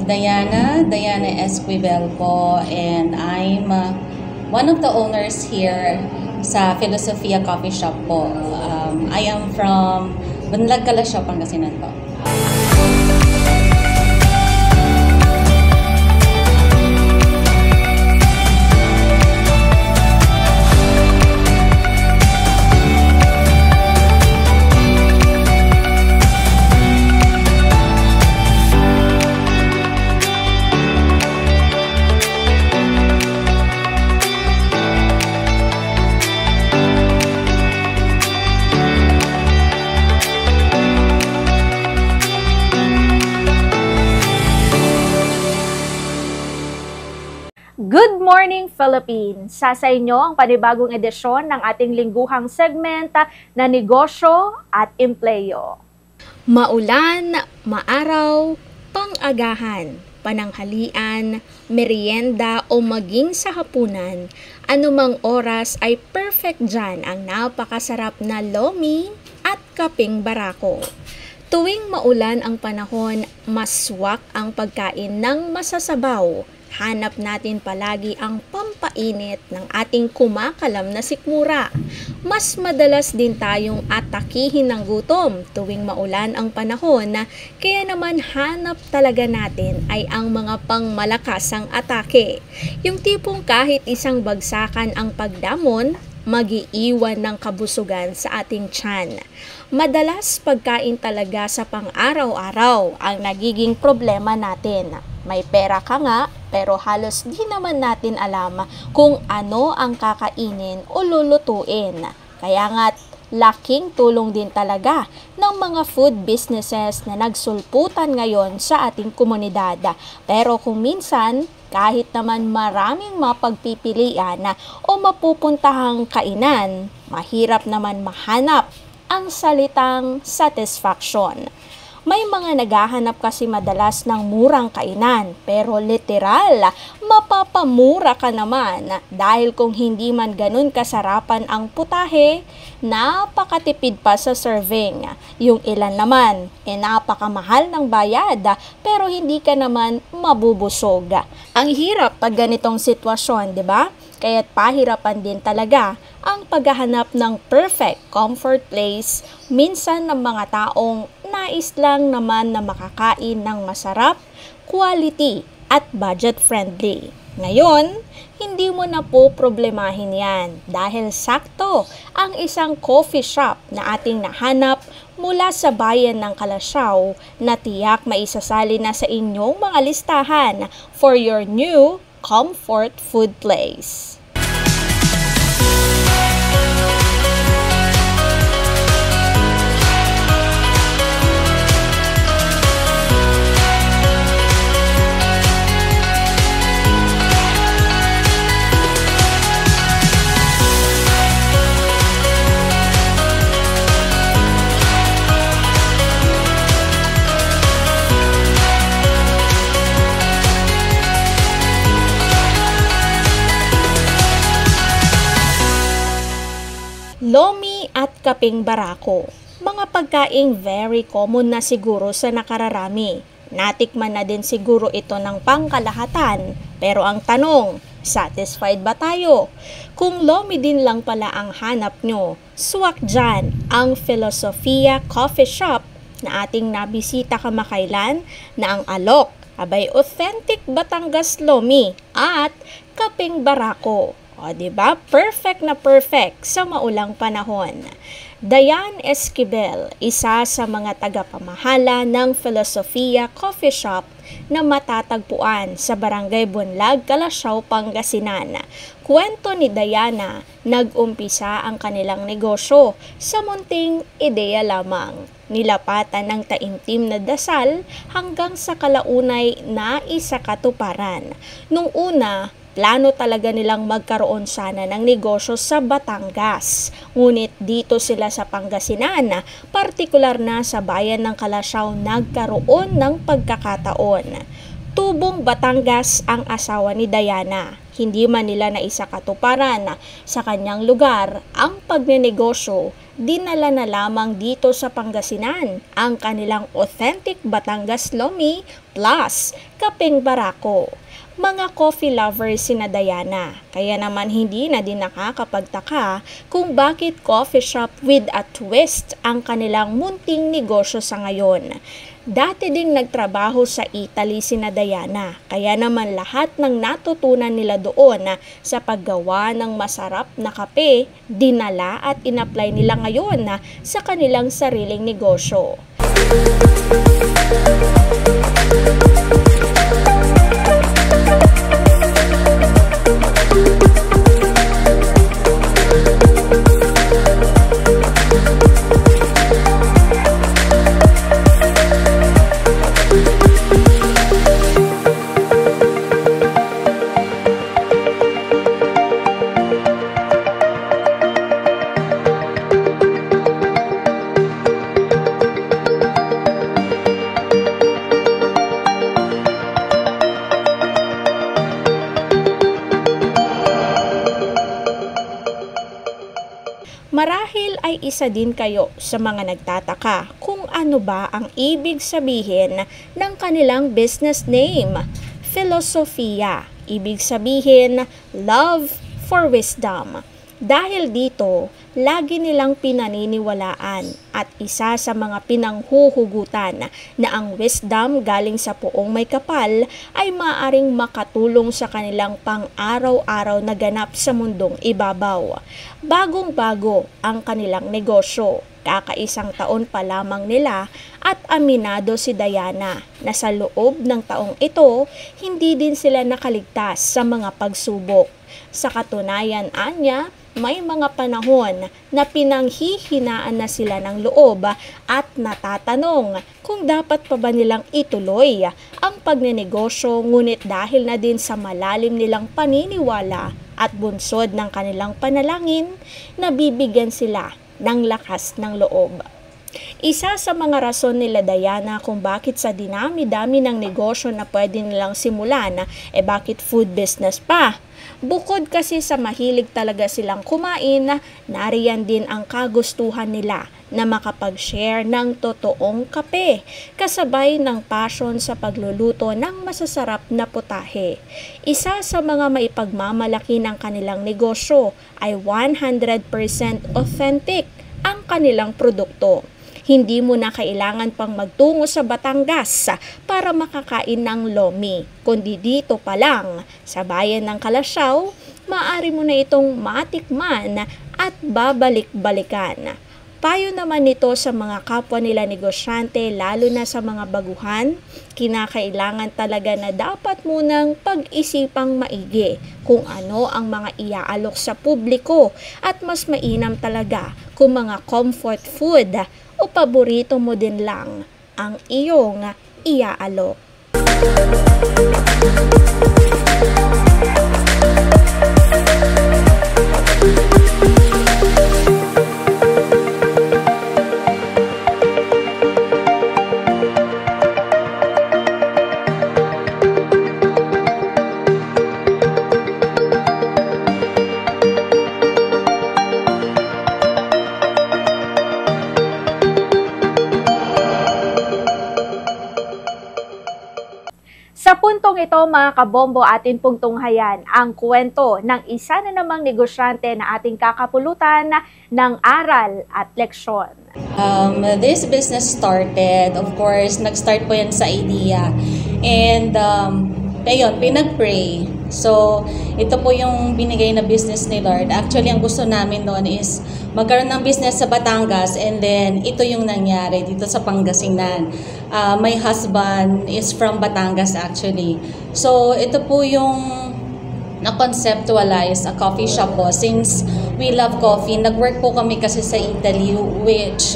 Diana Esquivel po, and I'm one of the owners here sa Filosofia Coffee Shop po. I am from Banlag, Kalasyaw, Pangasinan po. Good morning, Philippines! Sa inyo ang panibagong edisyon ng ating lingguhang segment na negosyo at empleyo. Maulan, maaraw, pang-agahan, pananghalian, merienda o maging sa hapunan, anumang oras ay perfect dyan ang napakasarap na lomi at kaping barako. Tuwing maulan ang panahon, mas swak ang pagkain ng masasabaw. Hanap natin palagi ang pampainit ng ating kumakalam na sikmura. Mas madalas din tayong atakihin ng gutom tuwing maulan ang panahon, kaya naman hanap talaga natin ay ang mga pangmalakasang atake. Yung tipong kahit isang bagsakan ang pagdamon, mag-iiwan ng kabusugan sa ating tiyan. Madalas pagkain talaga sa pang-araw-araw ang nagiging problema natin. May pera ka nga, pero halos di naman natin alam kung ano ang kakainin o lulutuin. Kaya nga't laking tulong din talaga ng mga food businesses na nagsulputan ngayon sa ating komunidad. Pero kung minsan, kahit naman maraming mapagpipilian o mapupuntahang kainan, mahirap naman mahanap ang salitang satisfaction. May mga naghahanap kasi madalas ng murang kainan, pero literal, mapapamura ka naman dahil kung hindi man ganun kasarapan ang putahe, napakatipid pa sa serving. Yung ilan naman, napakamahal ng bayad, pero hindi ka naman mabubusog. Ang hirap pag ganitong sitwasyon, di ba? Kaya't pahirapan din talaga ang paghahanap ng perfect comfort place minsan ng mga taong nais lang naman na makakain ng masarap, quality at budget-friendly. Ngayon, hindi mo na po problemahin yan dahil sakto ang isang coffee shop na ating nahanap mula sa bayan ng Kalasyaw na tiyak maisasali na sa inyong mga listahan for your new comfort food place. Lomi at kaping barako. Mga pagkaing very common na siguro sa nakararami. Natikman na din siguro ito ng pangkalahatan. Pero ang tanong, satisfied ba tayo? Kung lomi din lang pala ang hanap nyo, swak dyan ang Filosofia Coffee Shop na ating nabisita kamakailan na ang alok, abay authentic Batangas lomi at kaping barako. O, diba? Perfect na perfect sa maulang panahon. Diana Esquivel, isa sa mga tagapamahala ng Filosofia Coffee Shop na matatagpuan sa Barangay Bunlag, Kalasyaw, Pangasinan. Kwento ni Diana, nag-umpisa ang kanilang negosyo sa munting ideya lamang. Nilapatan ng taimtim na dasal hanggang sa kalaunay na isakatuparan. Nung una, plano talaga nilang magkaroon sana ng negosyo sa Batangas. Ngunit dito sila sa Pangasinan, partikular na sa bayan ng Kalasyaw, nagkaroon ng pagkakataon. Tubong Batangas ang asawa ni Diana. Hindi man nila naisakatuparan sa kanyang lugar ang pagnenegosyo dinala na lamang dito sa Pangasinan ang kanilang authentic Batangas Lomi plus kapeng barako. Mga coffee lovers sina Diana, kaya naman hindi na din nakakapagtaka kung bakit coffee shop with a twist ang kanilang munting negosyo sa ngayon. Dati ding nagtrabaho sa Italy sina Diana, kaya naman lahat ng natutunan nila doon sa paggawa ng masarap na kape, dinala at inapply nila ngayon sa kanilang sariling negosyo. Marahil ay isa din kayo sa mga nagtataka kung ano ba ang ibig sabihin ng kanilang business name, Filosofia. Ibig sabihin, love for wisdom. Dahil dito, lagi nilang pinaniniwalaan at isa sa mga pinanghuhugutan na ang wisdom galing sa puong may kapal ay maaaring makatulong sa kanilang pang-araw-araw na ganap sa mundong ibabaw. Bagong-bago ang kanilang negosyo. Kakaisang taon pa lamang nila at aminado si Diana na sa loob ng taong ito, hindi din sila nakaligtas sa mga pagsubok. Sa katunayan, anya, may mga panahon na pinanghihinaan na sila ng loob at natatanong kung dapat pa ba nilang ituloy ang pagnenegosyo, ngunit dahil na din sa malalim nilang paniniwala at bunsod ng kanilang panalangin, nabibigyan sila ng lakas ng loob. Isa sa mga rason nila Diana kung bakit sa dinami-dami ng negosyo na pwede nilang simulan, bakit food business pa? Bukod kasi sa mahilig talaga silang kumain, nariyan din ang kagustuhan nila na makapag-share ng totoong kape, kasabay ng passion sa pagluluto ng masasarap na putahe. Isa sa mga maipagmamalaki ng kanilang negosyo ay 100% authentic ang kanilang produkto. Hindi mo na kailangan pang magtungo sa Batangas para makakain ng lomi, kundi dito pa lang sa bayan ng Kalasyaw, maaari mo na itong matikman at babalik-balikan. Payo naman nito sa mga kapwa nila negosyante, lalo na sa mga baguhan, kinakailangan talaga na dapat munang pag-isipang maigi kung ano ang mga iaalok sa publiko at mas mainam talaga kung mga comfort food o paborito mo din lang ang iyong iaalok. Sa puntong ito mga kabombo, atin pong tunghayan ang kwento ng isa na namang negosyante na ating kakapulutan ng aral at leksyon. This business started, of course, nag-start po yan sa idea. And ayun, pinag-pray. So, ito po yung binigay na business ni Lord. Actually, ang gusto namin doon is magkaroon ng business sa Batangas and then ito yung nangyari dito sa Pangasinan. My husband is from Batangas actually. So, ito po yung na-conceptualize a coffee shop po. Since we love coffee, nag-work po kami kasi sa Italy which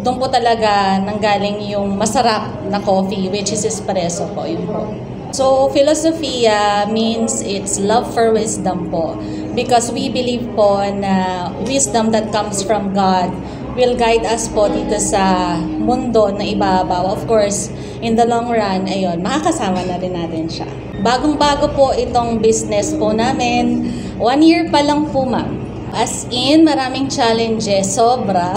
doon po talaga nanggaling yung masarap na coffee which is espresso po. Yun po. So, Filosofia means it's love for wisdom po. Because we believe po na wisdom that comes from God will guide us po dito sa mundo na ibabaw. Of course, in the long run, ayun, makakasama na rin natin siya. Bagong-bago po itong business po namin. 1 year pa lang po, ma'am. As in, maraming challenges, sobra.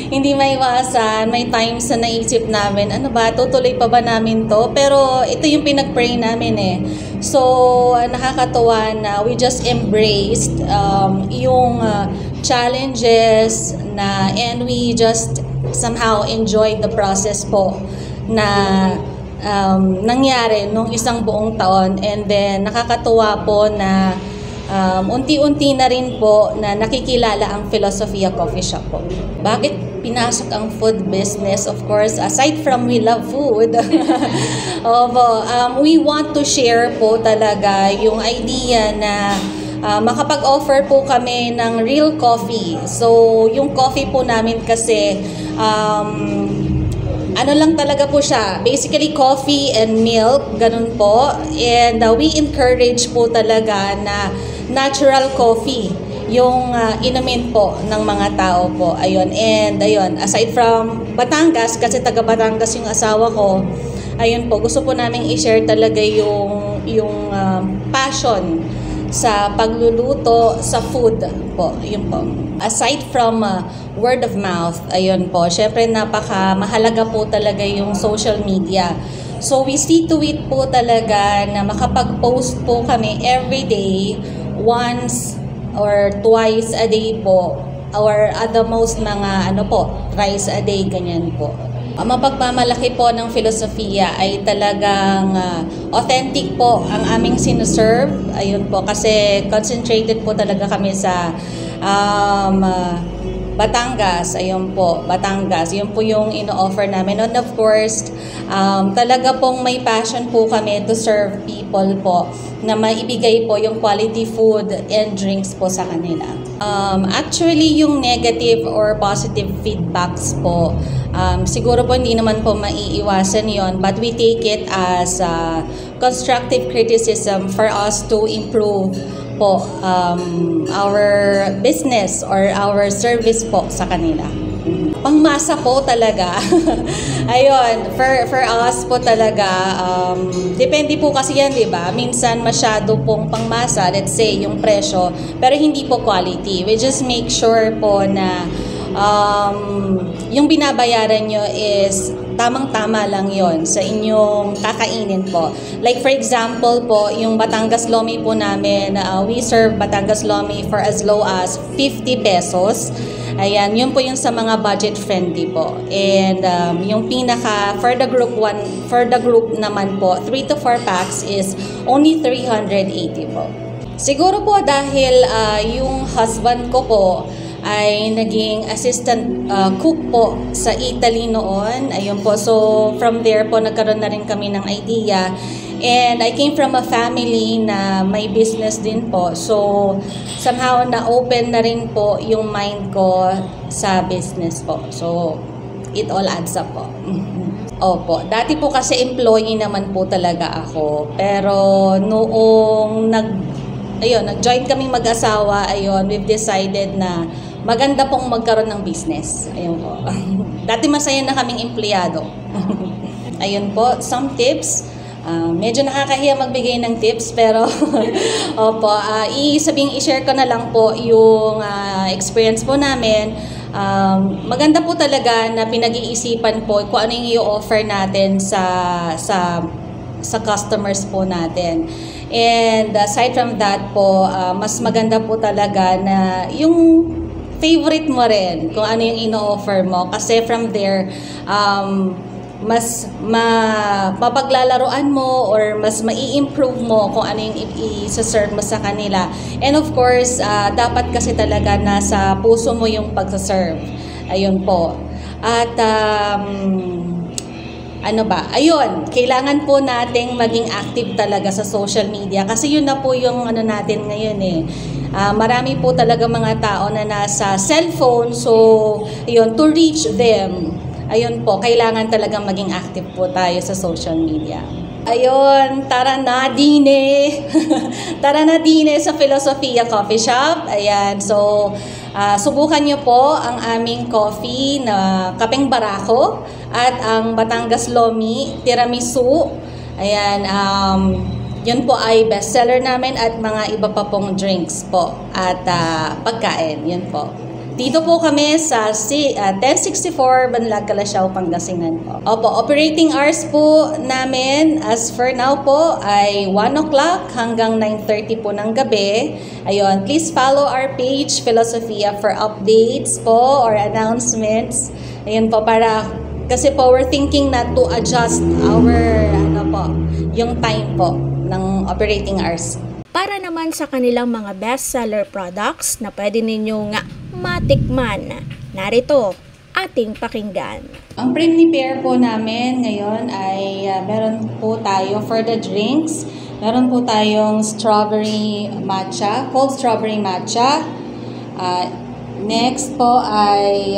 Hindi maiwasan, may times na naisip namin, ano ba, tutuloy pa ba namin to? Pero ito yung pinag-pray namin eh. So, nakakatuwa na we just embraced yung challenges na, and we just somehow enjoyed the process po na nangyari nung isang buong taon. And then, nakakatuwa po na unti-unti na rin po na nakikilala ang Filosofia Coffee Shop po. Bakit pinasok ang food business? Of course, aside from we love food, we want to share po talaga yung idea na makapag-offer po kami ng real coffee. So, yung coffee po namin kasi ano lang talaga po siya, basically coffee and milk, ganun po. And we encourage po talaga na natural coffee yung inumin po ng mga tao po. Ayun. And ayun, aside from Batangas, kasi taga Batangas yung asawa ko, ayun po, gusto po namin i-share talaga yung passion sa pagluluto sa food po. Yun po. Aside from word of mouth, ayun po, syempre napaka-mahalaga po talaga yung social media. So we see to it po talaga na makapag-post po kami every day, once or twice a day po, or at the most mga thrice a day, ganyan po. Ang mapagmamalaki po ng Filosofia ay talagang authentic po ang aming sinuserve. Ayun po, kasi concentrated po talaga kami sa Batangas. Ayun po, Batangas. Yun po yung ino-offer namin. And of course, talaga pong may passion po kami to serve people po na maibigay po yung quality food and drinks po sa kanila. Actually, yung negative or positive feedbacks po, siguro po hindi naman po maiiwasan yon, but we take it as constructive criticism for us to improve po our business or our service po sa kanila. Pangmasa po talaga. Ayun, for us po talaga, depende po kasi yan, di ba? Minsan masyado pong pangmasa, let's say, yung presyo, pero hindi po quality. We just make sure po na yung binabayaran nyo is tamang-tama lang yon sa inyong kakainin po. Like for example po, yung Batangas Lomi po namin, we serve Batangas Lomi for as low as 50 pesos. Ayan, yun po yung sa mga budget friendly po. And yung pinaka, for the group naman po, 3 to 4 packs is only 380 po. Siguro po dahil yung husband ko po ay naging assistant cook po sa Italy noon. Ayun po. So, from there po, nagkaroon na rin kami ng idea. And I came from a family na may business din po. So, somehow na-open na rin po yung mind ko sa business po. So, it all adds up po. Opo. Dati po kasi employee naman po talaga ako. Pero noong nag-join kaming mag-asawa, ayun, we've decided na maganda pong magkaroon ng business. Ayun po. Dati masaya na kaming empleyado. Ayun po, some tips. Medyo nakakahiya magbigay ng tips, pero opo, i-share ko na lang po yung experience po namin. Maganda po talaga na pinag-iisipan po kung ano yung i-offer natin sa customers po natin. And aside from that po, mas maganda po talaga na yung favorite mo rin kung ano yung ino-offer mo, kasi from there mas mapaglalaroan mo or mas mai-improve mo kung ano yung i-serve mo sa kanila. And of course, dapat kasi talaga nasa puso mo yung pagsaserve. Ayun po. At ayun, kailangan po nating maging active talaga sa social media, kasi yun na po yung natin ngayon eh. Marami po talaga mga tao na nasa cellphone, so ayun, to reach them, ayun po, kailangan talagang maging active po tayo sa social media. Ayun, tara na dine. Tara na dine sa Filosofia Coffee Shop. Ayan, so subukan nyo po ang aming coffee na Kapeng Barako at ang Batangas Lomi Tiramisu. Ayan, Yun po ay bestseller namin at mga iba pa pong drinks po at pagkain. Yun po. Dito po kami sa 1064 Banlag, Calasiao, Pangasinan po. Opo, operating hours po namin as for now po ay 1 o'clock hanggang 9:30 po ng gabi. Ayun, please follow our page Philosophia for updates po or announcements. Ayun po, kasi po we're thinking na to adjust our yung time po ng operating hours. Para naman sa kanilang mga bestseller products na pwede ninyong matikman, narito ating pakinggan. Ang prepare po namin ngayon ay meron po tayo for the drinks. Meron po tayong strawberry matcha, cold strawberry matcha. Next po ay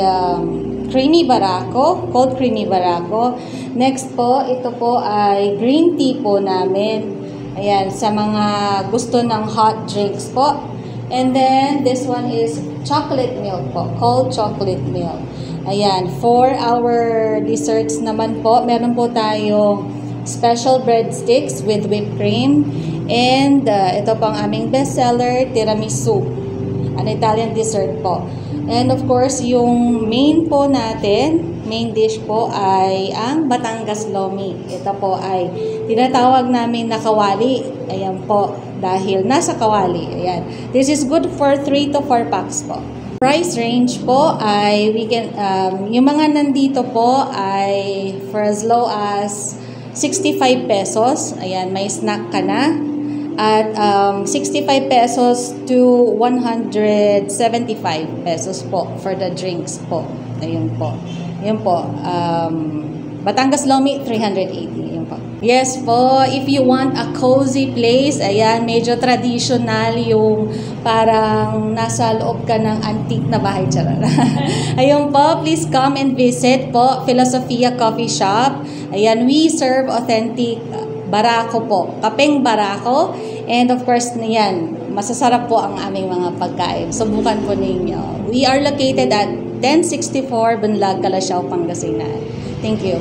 creamy barako, cold creamy barako. Next po, ito po ay green tea po namin. Ayan, sa mga gusto ng hot drinks po. And then, this one is chocolate milk po, cold chocolate milk. Ayan, for our desserts naman po, meron po tayong special breadsticks with whipped cream. And ito po ang aming bestseller, tiramisu, an Italian dessert po. And of course, yung main po natin, main dish po ay ang Batangas Lomi. Ito po ay tinatawag namin na kawali. Ayan po, dahil nasa kawali. Ayan. This is good for 3 to 4 packs po. Price range po ay yung mga nandito po ay for as low as 65 pesos. Ayan, may snack ka na. At 65 pesos to 175 pesos po for the drinks po. Ayun po. Yun po. Batangas Lomi, 380. Yun po. Yes po, if you want a cozy place, ayan, medyo traditional yung parang nasa loob ka ng antique na bahay. Ayun po, please come and visit po Philosophia Coffee Shop. Ayan, we serve authentic barako po, kapeng barako. And of course, yan, masasarap po ang aming mga pagkain. Subukan po ninyo. We are located at 1064 Banlag, Calasiao, Pangasinan. Thank you.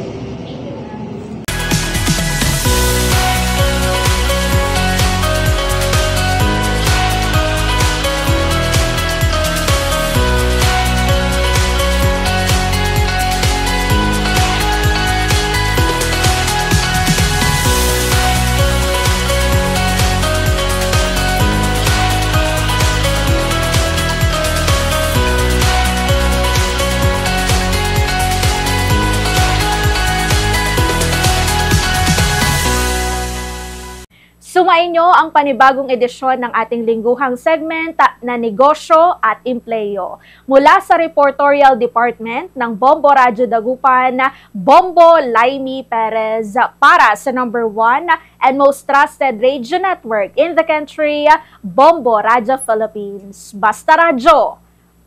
Sumayin nyo ang panibagong edisyon ng ating lingguhang segment na Negosyo at Empleyo. Mula sa Reportorial Department ng Bombo Radyo Dagupan, Bombo Laimi Perez para sa number 1 and most trusted radio network in the country, Bombo Radyo Philippines. Basta Radyo,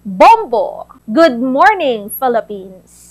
Bombo! Good morning, Philippines!